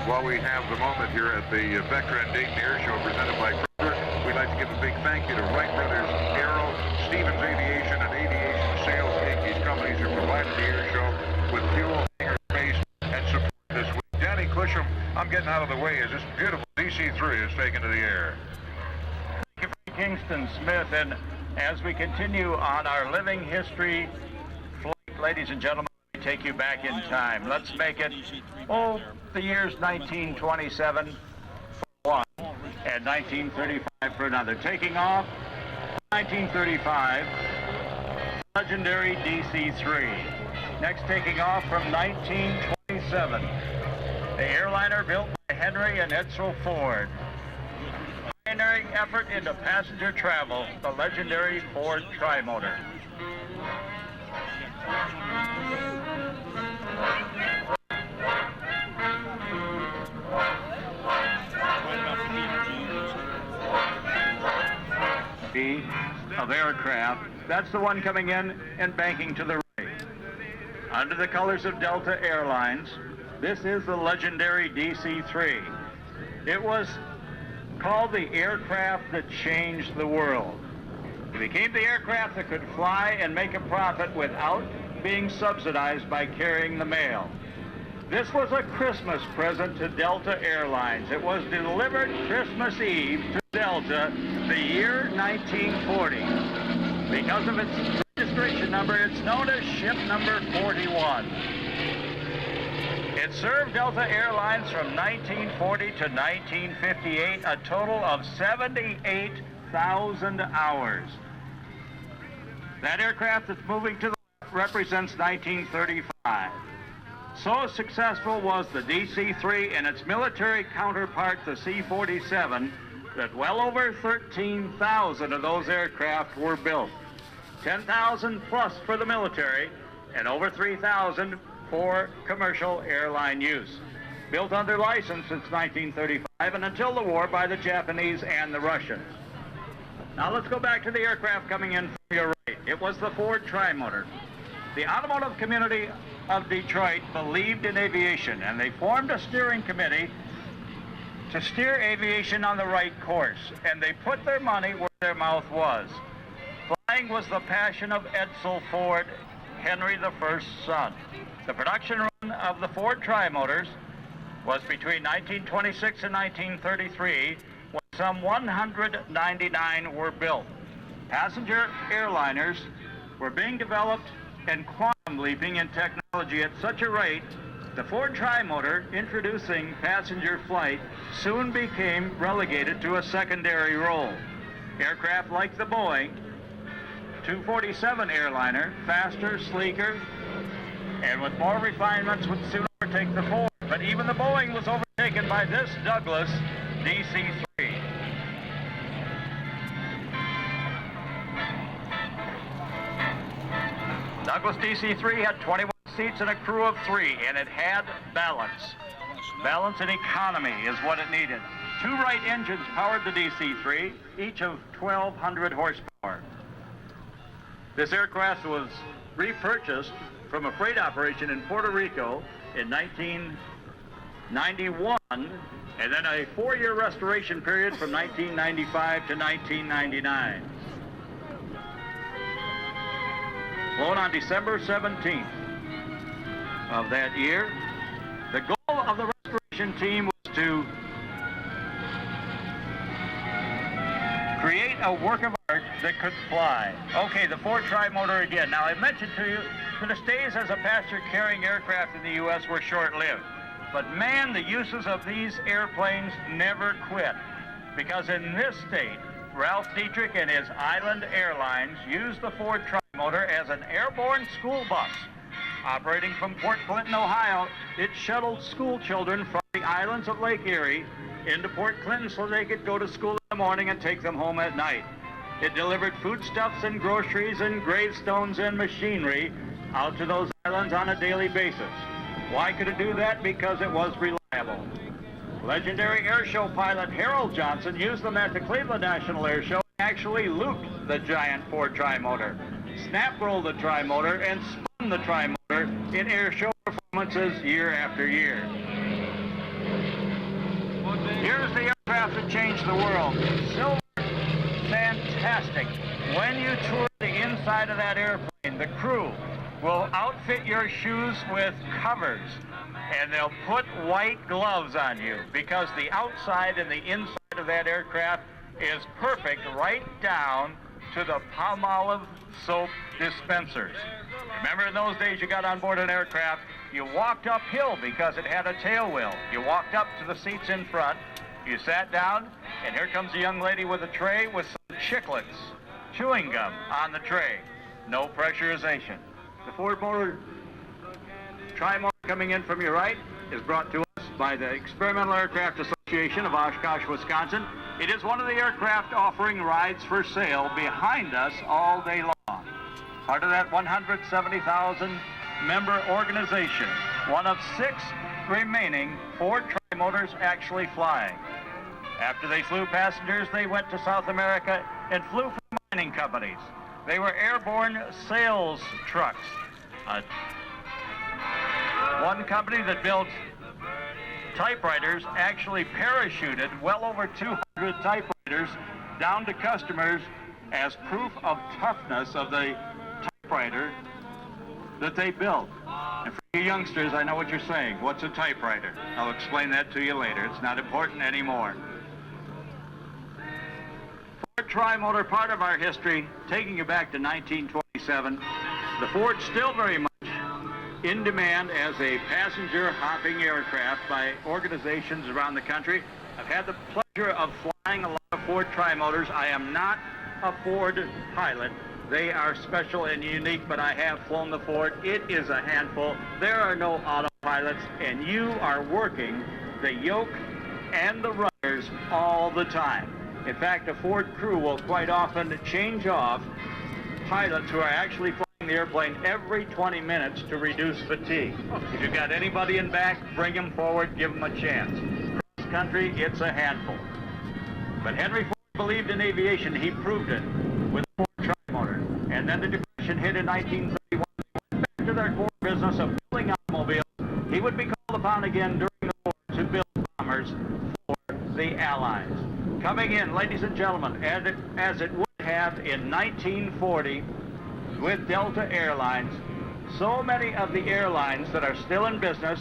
while we have the moment here at the Vectren Dayton Airshow presented by Kroger, we'd like to give a big thank you to Wright Brothers Aero, Stevens Aviation, and Aviation Sales Inc. These companies who provided the airshow with fuel, hangar space, and support this week. Danny Cusham, I'm getting out of the way as this beautiful DC-3 is taken to the air. Thank you, Kingston Smith, and as we continue on our living history flight, ladies and gentlemen, let me take you back in time. Let's make it, the years 1927 for one and 1935 for another. Taking off 1935, legendary DC-3. Next, taking off from 1927, the airliner built by Henry and Edsel Ford. Pioneering effort into passenger travel, the legendary Ford Trimotor. Of aircraft, that's the one coming in and banking to the right. Under the colors of Delta Airlines, this is the legendary DC-3. It was called the aircraft that changed the world. It became the aircraft that could fly and make a profit without being subsidized by carrying the mail. This was a Christmas present to Delta Airlines. It was delivered Christmas Eve to Delta the year 1940. Because of its registration number, it's known as ship number 41. It served Delta Airlines from 1940 to 1958, a total of 78,000 hours. That aircraft that's moving to the left represents 1935. So successful was the DC-3 and its military counterpart, the C-47, that well over 13,000 of those aircraft were built. 10,000 plus for the military and over 3,000 for commercial airline use. Built under license since 1935 and until the war by the Japanese and the Russians. Now let's go back to the aircraft coming in from your right. It was the Ford Trimotor. The automotive community of Detroit believed in aviation, and they formed a steering committee to steer aviation on the right course, and they put their money where their mouth was. Flying was the passion of Edsel Ford, Henry I's son. The production run of the Ford Trimotors was between 1926 and 1933, when some 199 were built. Passenger airliners were being developed and quantum leaping in technology at such a rate, the Ford Trimotor, introducing passenger flight, soon became relegated to a secondary role. Aircraft like the Boeing 247 airliner, faster, sleeker, and with more refinements would soon overtake the Ford. But even the Boeing was overtaken by this Douglas DC-3. Douglas DC-3 had 21 seats and a crew of 3, and it had balance. Balance and economy is what it needed. 2 Wright engines powered the DC-3, each of 1,200 horsepower. This aircraft was repurchased from a freight operation in Puerto Rico in 1991, and then a 4-year restoration period from 1995 to 1999. Flown on December 17th of that year. The goal of the restoration team was to create a work of art that could fly. Okay, the Ford Trimotor again. Now, I mentioned to you that its days as a passenger-carrying aircraft in the U.S. were short-lived. But man, the uses of these airplanes never quit. Because in this state, Ralph Dietrich and his Island Airlines used the Ford Trimotor as an airborne school bus. Operating from Port Clinton, Ohio, it shuttled school children from the islands of Lake Erie into Port Clinton so they could go to school in the morning and take them home at night. It delivered foodstuffs and groceries and gravestones and machinery out to those islands on a daily basis. Why could it do that? Because it was reliable. Legendary airshow pilot Harold Johnson used them at the Cleveland National Airshow and actually looped the giant Ford Trimotor, snap-rolled the Trimotor, and spun the Trimotor in airshow performances year after year. aircraft that changed the world. Silver, fantastic. When you tour the inside of that airplane, the crew will outfit your shoes with covers, and they'll put white gloves on you because the outside and the inside of that aircraft is perfect right down to the Palmolive soap dispensers. Remember, in those days you got on board an aircraft, you walked uphill because it had a tail wheel. You walked up to the seats in front, you sat down, and here comes a young lady with a tray with some chiclets, chewing gum on the tray. No pressurization. The Ford motor tri-motor coming in from your right is brought to us by the Experimental Aircraft Association of Oshkosh, Wisconsin. It is one of the aircraft offering rides for sale behind us all day long. Part of that 170,000 member organization, one of 6 remaining Ford tri-motors actually flying. After they flew passengers, they went to South America and flew for mining companies. They were airborne sales trucks. One company that built typewriters actually parachuted well over 200 typewriters down to customers as proof of toughness of the typewriter that they built. And for you youngsters, I know what you're saying. What's a typewriter? I'll explain that to you later. It's not important anymore. Ford tri-motor, part of our history, taking you back to 1927. The Ford's still very much in demand as a passenger hopping aircraft by organizations around the country. I've had the pleasure of flying a lot of Ford tri-motors. I am not a Ford pilot. They are special and unique, but I have flown the Ford. It is a handful. There are no autopilots, and you are working the yoke and the rudders all the time. In fact, a Ford crew will quite often change off pilots who are actually flying the airplane every 20 minutes to reduce fatigue. If you've got anybody in back, bring them forward, give them a chance. Cross country, it's a handful. But Henry Ford believed in aviation. He proved it with a Ford tri-motor. And then the Depression hit in 1931. They went back to their core business of building automobiles. He would be called upon again during the war to build bombers for the Allies. Coming in, ladies and gentlemen, as it would have in 1940 with Delta Airlines, so many of the airlines that are still in business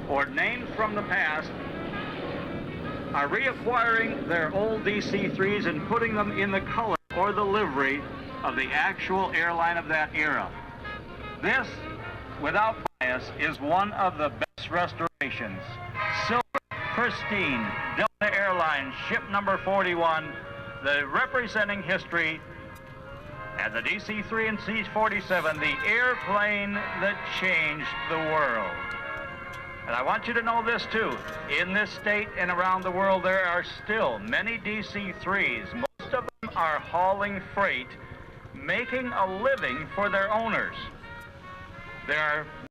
or names from the past are reacquiring their old DC-3s and putting them in the color or the livery of the actual airline of that era. This, without bias, is one of the best restorations. Silver, pristine, Delta Airlines, ship number 41, the representing history, and the DC-3 and C-47, the airplane that changed the world. And I want you to know this too. In this state and around the world, there are still many DC-3s. Most of them are hauling freight, making a living for their owners. There are